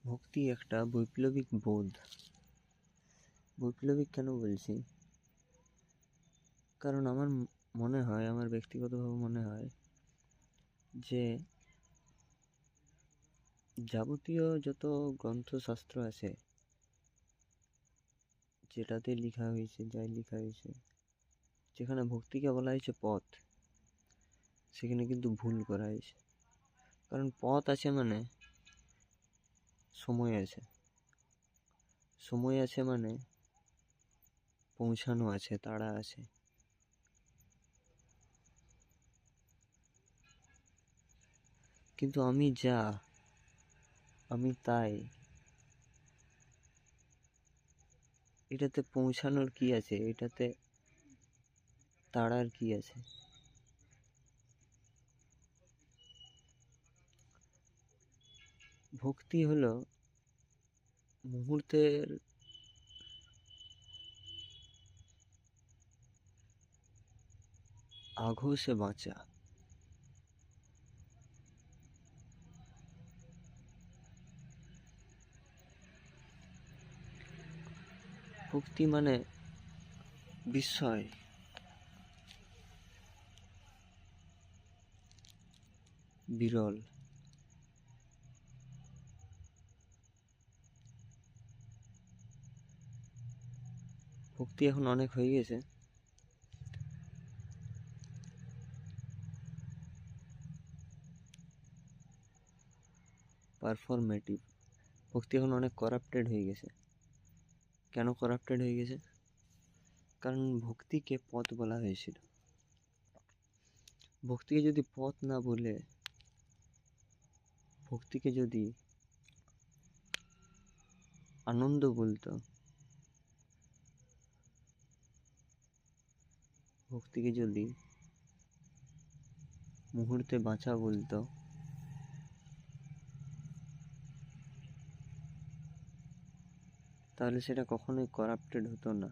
ভক্তি একটা বৈপ্লবিক বোধ। বৈপ্লবিক কেন বলছি? কারণ আমার মনে হয়, আমার ব্যক্তিগতভাবে মনে হয় যে যাবতীয় যত গ্রন্থশাস্ত্র আছে, যেটাতে লেখা হয়েছে, যাই লেখা হয়েছে, যেখানে ভক্তিকে বলা হয়েছে পথ, সেখানে কিন্তু ভুল করা হয়েছে। কারণ পথ আছে মানে সময় আছে, সময় আছে মানে পৌঁছানো আছে, তাড়া আছে। কিন্তু আমি যা, আমি তাই, এটাতে পৌঁছানোর কি আছে? এটাতে তাড়ার কি আছে? ভক্তি হলো মুহূর্তের আঘোষে বাঁচা। ভক্তি মানে বিস্ময়, বিরল। ভক্তি এখন অনেক হয়ে গেছে পারফরমেটিভ। ভক্তি এখন অনেক করাপ্টেড হয়ে গেছে। কেন করাপ্টেড হয়ে গেছে? কারণ ভক্তিকে পথ বলা হয়েছিল। ভক্তিকে যদি পথ না বলে, ভক্তিকে যদি আনন্দ বলতো, ভক্তিকে যদি মুহূর্তে বাঁচা বলতো, তাহলে সেটা কখনোই করাপ্টেড হতো না।